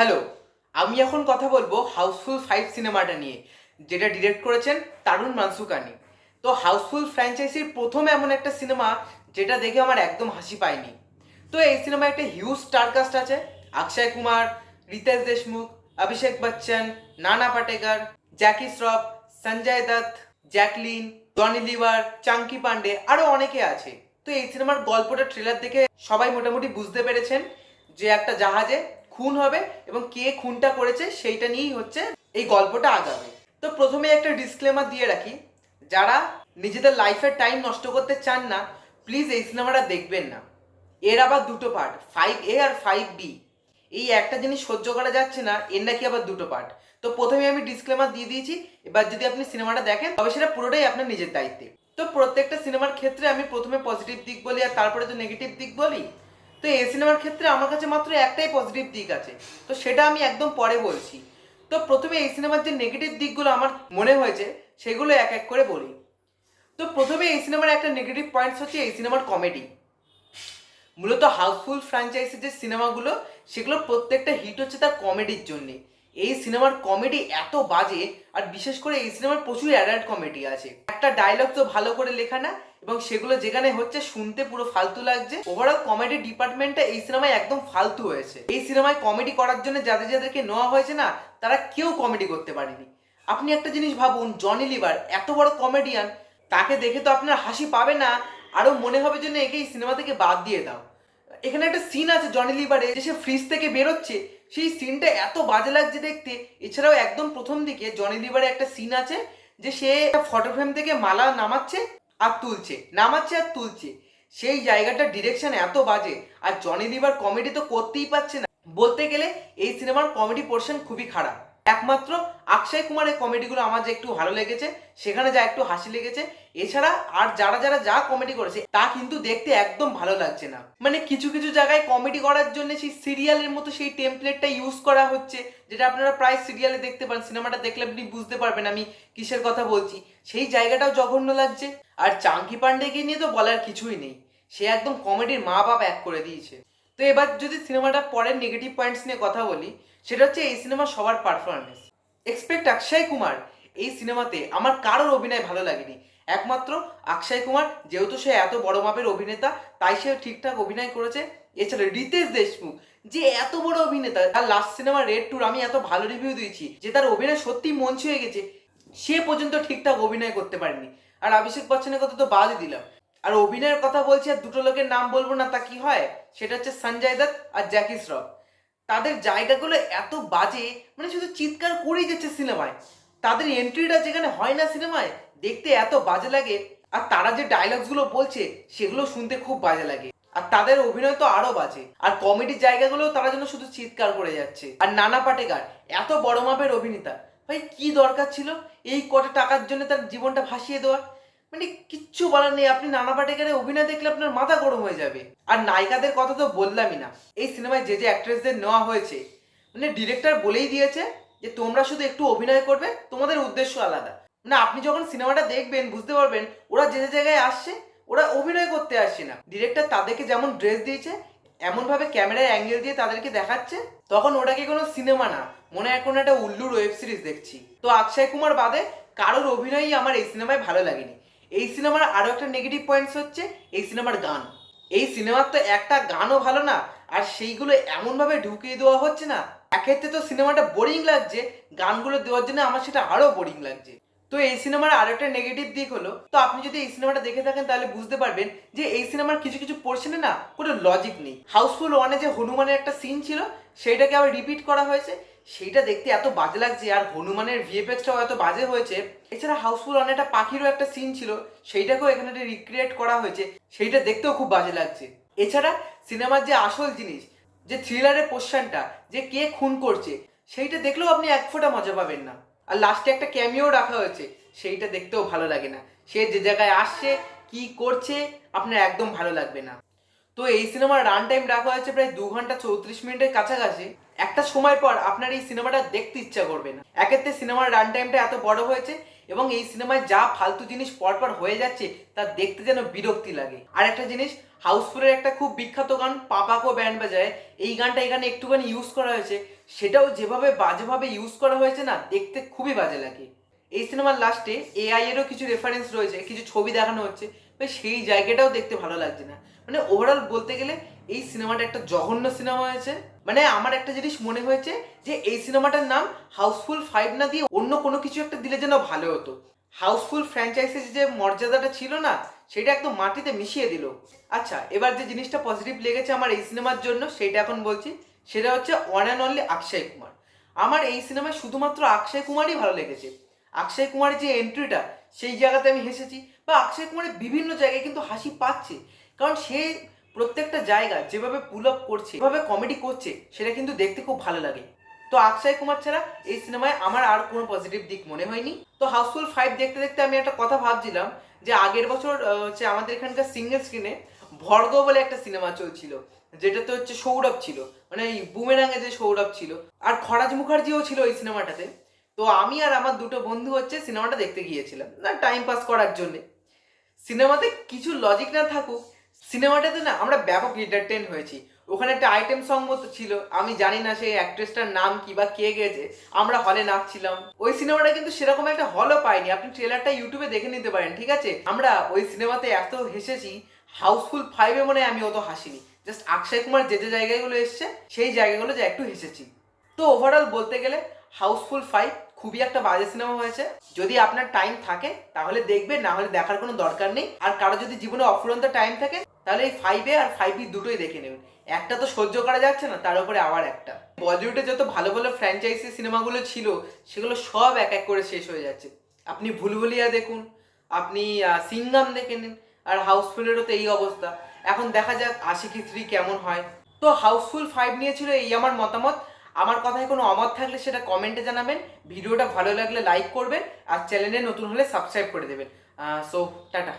Hello, আমি এখন কথা বলবো হাউসফুল 5 সিনেমাটা নিয়ে, যেটা ডিরেক্ট করেছেন তারুণ মানসুকানি। তো হাউসফুল ফ্র্যাঞ্চাইজির প্রথম এমন একটা সিনেমা যেটা দেখে আমার একদম হাসি পায়নি। তো এই সিনেমায় একটা হিউজ স্টার কাস্ট আছে। অক্ষয় কুমার, রিতেশ দেশমুখ, অভিষেক বচ্চন, নানা পাটেকর, জ্যাকি শ্রফ, সঞ্জয় দত্ত, জ্যাকলিন, জনি লিভার, চাঙ্কি পান্ডে, আরো অনেকে আছে। তো এই সিনেমার গল্পটা ট্রেলার দেখে সবাই মোটামুটি বুঝতে পেরেছেন যে একটা জাহাজে খুন হবে এবং কে খুনটা করেছে সেইটা নিয়েই হচ্ছে এই গল্পটা আগাবে। তো প্রথমে একটা ডিসক্লেমার দিয়ে রাখি, যারা নিজেদের লাইফের টাইম নষ্ট করতে চান না, প্লিজ এই সিনেমাটা দেখবেন না। এর আবার দুটো পার্ট, 5A আর 5B। এই একটা জিনিস সহ্য করা যাচ্ছে না, এর নাকি আবার দুটো পার্ট। তো প্রথমে আমি ডিসক্লেমার দিয়ে দিয়েছি, এবার যদি আপনি সিনেমাটা দেখেন তবে সেটা পুরোটাই আপনার নিজের দায়িত্বে। তো প্রত্যেকটা সিনেমার ক্ষেত্রে আমি প্রথমে পজিটিভ দিক বলি আর তারপরে তো নেগেটিভ দিক বলি। তো এই সিনেমার ক্ষেত্রে আমার কাছে মাত্র একটাই পজিটিভ দিক আছে, তো সেটা আমি একদম পরে বলছি। তো প্রথমে এই সিনেমার যে নেগেটিভ দিকগুলো আমার মনে হয়েছে সেগুলো এক এক করে বলি। তো প্রথমে এই সিনেমার একটা নেগেটিভ পয়েন্টস হচ্ছে এই সিনেমার কমেডি। মূলত হাউসফুল ফ্র্যাঞ্চাইজির যে সিনেমাগুলো সেগুলো প্রত্যেকটা হিট হচ্ছে তার কমেডির জন্যে। এই সিনেমার কমেডি এত বাজে, আর বিশেষ করে এই সিনেমার প্রচুর অ্যাডাল্ট কমেডি আছে। একটা ডায়লগ তো ভালো করে লেখা না, এবং সেগুলো যেখানে হচ্ছে শুনতে পুরো ফালতু লাগছে। ওভারঅল কমেডি ডিপার্টমেন্টটা এই সিনেমায় একদম ফালতু হয়েছে। এই সিনেমায় কমেডি করার জন্য যাদেরকে নেওয়া হয়েছে না, তারা কেউ কমেডি করতে পারেনি। আপনি একটা জিনিস ভাবুন, জনি লিভার এত বড় কমেডিয়ান, তাকে দেখে তো আপনার হাসি পাবে না, আরো মনে হবে যে একে এই সিনেমা থেকে বাদ দিয়ে দাও। এখানে একটা সিন আছে জনি লিভারে, যে সে ফ্রিজ থেকে বেরোচ্ছে, সেই সিনটা এত বাজে লাগছে দেখতে। এছাড়াও একদম প্রথম দিকে জনি লিভারে একটা সিন আছে যে সে ফটো ফ্রেম থেকে মালা নামাচ্ছে আর তুলছে, নামাচ্ছে আর তুলছে। সেই জায়গাটা ডিরেকশন এত বাজে, আর জনি লিভার কমেডি তো করতেই পারছে না। বলতে গেলে এই সিনেমার কমেডি পোর্শন খুবই খারাপ। একমাত্র অক্ষয় কুমারের কমেডিগুলো আমার যে একটু ভালো লেগেছে, সেখানে যা একটু হাসি লেগেছে। এছাড়া আর যারা যারা যা কমেডি করেছে তা কিন্তু দেখতে একদম ভালো লাগছে না। মানে কিছু কিছু জায়গায় কমেডি করার জন্য সেই সিরিয়ালের মতো সেই টেমপ্লেটটা ইউজ করা হচ্ছে, যেটা আপনারা প্রায় সিরিয়ালে দেখতে পান। সিনেমাটা দেখলে আপনি বুঝতে পারবেন আমি কিসের কথা বলছি। সেই জায়গাটাও জঘন্য লাগছে। আর চাঙ্কি পান্ডেকে নিয়ে তো বলার কিছুই নেই, সে একদম কমেডির মা বাপ এক করে দিয়েছে। তো এবার যদি সিনেমাটা পরের নেগেটিভ পয়েন্টস নিয়ে কথা বলি, সেটা হচ্ছে এই সিনেমার সবার পারফরমেন্স। এক্সপেক্ট অক্ষয় কুমার, এই সিনেমাতে আমার কারোর অভিনয় ভালো লাগেনি। একমাত্র অক্ষয় কুমার, যেহেতু সে এত বড় মাপের অভিনেতা, তাই সে ঠিকঠাক অভিনয় করেছে। এছাড়া রিতেশ দেশমুখ, যে এত বড় অভিনেতা, তার লাস্ট সিনেমা রেড ট্যুর আমি এত ভালো রিভিউ দিয়েছি যে তার অভিনয় সত্যিই মন ছুঁয়ে গেছে, সে পর্যন্ত ঠিকঠাক অভিনয় করতে পারেনি। আর অভিষেক বচ্চনের কথা তো বাদই দিলাম। আর অভিনয়ের কথা বলছি, আর দুটো লোকের নাম বলবো না তা কি হয়, সেটা হচ্ছে সঞ্জয় দত্ত আর জ্যাকি শ্রফ। তাদের জায়গাগুলো এত বাজে, মানে শুধু চিৎকার করেই যাচ্ছে সিনেমায়। তাদের এন্ট্রিটা যেখানে হয় না সিনেমায়, দেখতে এত বাজে লাগে। আর তারা যে ডায়লগসগুলো বলছে সেগুলো শুনতে খুব বাজে লাগে। আর তাদের অভিনয় তো আরো বাজে। আর কমেডির জায়গাগুলো তারা যেন শুধু চিৎকার করে যাচ্ছে। আর নানা পাটেকর, এত বড় মাপের অভিনেতা, ভাই কি দরকার ছিল এই কটা টাকার জন্য তার জীবনটা ভাসিয়ে দেওয়ার? মানে কিচ্ছু বলার নেই। আপনি নানা পাটেকরের অভিনয় দেখলে আপনার মাথা গরম হয়ে যাবে। আর নায়িকাদের কথা তো বললামই না। এই সিনেমায় যে যে অ্যাক্ট্রেসদের নেওয়া হয়েছে, মানে ডিরেক্টর বলেই দিয়েছে যে তোমরা শুধু একটু অভিনয় করবে, তোমাদের উদ্দেশ্য আলাদা। মানে আপনি যখন সিনেমাটা দেখবেন বুঝতে পারবেন ওরা যে যে জায়গায় আসছে, ওরা অভিনয় করতে আসছে না। ডিরেক্টর তাদেরকে যেমন ড্রেস দিয়েছে, এমন ভাবে ক্যামেরার অ্যাঙ্গেল দিয়ে তাদেরকে দেখাচ্ছে, তখন ওটাকে কোনো সিনেমা না, মনে হয় কোনো একটা উল্লুর ওয়েব সিরিজ দেখছি। তো অক্ষয় কুমার বাদে কারোর অভিনয়ই আমার এই সিনেমায় ভালো লাগেনি। এই সিনেমার আরো একটা নেগেটিভ পয়েন্টস হচ্ছে এই সিনেমার গান। এই সিনেমার তো একটা গানও ভালো না, আর সেইগুলো এমনভাবে ঢুকিয়ে দেওয়া হচ্ছে না, এক্ষেত্রে তো সিনেমাটা বোরিং লাগছে, গানগুলো দেওয়ার জন্য আমার সেটা আরো বোরিং লাগছে। তো এই সিনেমার আরো একটা নেগেটিভ দিক হলো, তো আপনি যদি এই সিনেমাটা দেখে থাকেন তাহলে বুঝতে পারবেন যে এই সিনেমার কিছু কিছু পোর্শনে না কোনো লজিক নেই। হাউসফুল ওয়ানে যে হনুমানের একটা সিন ছিল, সেইটাকে আবার রিপিট করা হয়েছে, সেইটা দেখতে এত বাজে লাগছে। আর হনুমানের ভিএফএক্সটাও এত বাজে হয়েছে। এছাড়া হাউসফুল ওয়ানে একটা পাখিরও একটা সিন ছিল, সেইটাকেও এখানে রিক্রিয়েট করা হয়েছে, সেইটা দেখতেও খুব বাজে লাগছে। এছাড়া সিনেমার যে আসল জিনিস, যে থ্রিলারের পোর্শনটা, যে কে খুন করছে, সেইটা দেখলেও আপনি এক ফোঁটা মজা পাবেন না। আর লাস্টে একটা ক্যামিও রাখা হয়েছে, সেইটা দেখতেও ভালো লাগে না। সে যে জায়গায় আসছে, কি করছে, আপনার একদম ভালো লাগবে না। তো এই সিনেমার রান টাইম রাখা হয়েছে প্রায় 2 ঘন্টা 34 মিনিটের কাছাকাছি। একটা সময় পর আপনার এই সিনেমাটা দেখতে ইচ্ছা করবে না। এক্ষেত্রে সিনেমার রান টাইমটা এত বড় হয়েছে, এবং এই সিনেমায় যা ফালতু জিনিস পরপর হয়ে যাচ্ছে তা দেখতে যেন বিরক্তি লাগে। আর একটা জিনিস, হাউসফুলের একটা খুব বিখ্যাত গান পাপাকো ব্যান্ড বাজায়, এই গানটা এখানে একটুখানি ইউজ করা হয়েছে, সেটাও যেভাবে বাজেভাবে ইউজ করা হয়েছে না, দেখতে খুবই বাজে লাগে। এই সিনেমার লাস্টে এআই এরও কিছু রেফারেন্স রয়েছে, কিছু ছবি দেখানো হচ্ছে, সেই জায়গাটাও দেখতে ভালো লাগছে না। মানে ওভারঅল বলতে গেলে এই সিনেমাটা একটা জঘন্য সিনেমা হয়েছে। মানে আমার একটা জিনিস মনে হয়েছে যে এই সিনেমাটার নাম হাউসফুল 5 না দিয়ে অন্য কোনো কিছু একটা দিলে যেন ভালো হতো। হাউসফুল ফ্র্যাঞ্চাইজির যে মর্যাদাটা ছিল না, সেটা একদম মাটিতে মিশিয়ে দিল। আচ্ছা, এবার যে জিনিসটা পজিটিভ লেগেছে আমার এই সিনেমার জন্য সেটা এখন বলছি। সেটা হচ্ছে one and only Akshay Kumar. আমার এই সিনেমায় শুধুমাত্র অক্ষয় কুমারই ভালো লেগেছে। অক্ষয় কুমারের যে এন্ট্রিটা, সেই জায়গাতে আমি হেসেছি, বা অক্ষয় কুমারের বিভিন্ন জায়গায় কিন্তু হাসি পাচ্ছে, কারণ সে প্রত্যেকটা জায়গা যেভাবে পুল আপ করছে, যেভাবে কমেডি করছে, সেটা কিন্তু দেখতে খুব ভালো লাগে। তো অক্ষয় কুমার ছাড়া এই সিনেমায় আমার আর কোনো পজিটিভ দিক মনে হয়নি। তো হাউসফুল 5 দেখতে দেখতে আমি একটা কথা ভাবছিলাম যে আগের বছর হচ্ছে আমাদের এখানকার সিঙ্গেল স্ক্রিনে ভর্গ বলে একটা সিনেমা চলছিল, যেটাতে হচ্ছে সৌরভ ছিল, মানে এই বুমেরাঙে যে সৌরভ ছিল, আর খরাজ মুখার্জিও ছিল এই সিনেমাটাতে। তো আমি আর আমার দুটো বন্ধু হচ্ছে সিনেমাটা দেখতে গিয়েছিলাম না টাইম পাস করার জন্যে। সিনেমাতে কিছু লজিক না থাকুক, সিনেমাটাতে না আমরা ব্যাপক এন্টারটেন হয়েছি। ওখানে একটা আইটেম সং মতো ছিল, আমি জানি না সেই অ্যাক্ট্রেসটার নাম কি বা কে গেছে, আমরা হলে নাচছিলাম। ওই সিনেমাটা কিন্তু সেরকম একটা হলও পাইনি, আপনি ট্রেলারটা ইউটিউবে দেখে নিতে পারেন, ঠিক আছে? আমরা ওই সিনেমাতে এত হেসেছি, হাউসফুল 5-এ মনে হয় আমি অত হাসিনি। জাস্ট অক্ষয় কুমার যে যে জায়গাগুলো এসছে সেই জায়গাগুলো যে একটু হেসেছি। তো ওভারঅল বলতে গেলে হাউসফুল 5 খুবই একটা বাজে সিনেমা হয়েছে। যদি আপনার টাইম থাকে তাহলে দেখবেন, না হলে দেখার কোনো দরকার নেই। আর কারো যদি জীবনে অফুরন্ত টাইম থাকে তাহলে এই 5A আর 5B দুটোই দেখে নেবেন। একটা তো সহ্য করা যাচ্ছে না, তার উপরে আবার একটা। বলিউডে যত ভালো ভালো ফ্র্যাঞ্চাইজি সিনেমাগুলো ছিল সেগুলো সব এক এক করে শেষ হয়ে যাচ্ছে। আপনি ভুলভুলিয়া দেখুন, আপনি সিঙ্গাম দেখে নিন, আর হাউসফুলেরও তো এই অবস্থা। এখন দেখা যাক আশিকি 3 কেমন হয়। তো হাউসফুল 5 নিয়ে ছিল এই আমার মতামত। আমার কথায় কোনো অমত থাকলে সেটা কমেন্টে জানাবেন, ভিডিওটা ভালো লাগলে লাইক করবেন, আর চ্যানেলে নতুন হলে সাবস্ক্রাইব করে দেবেন। So tata.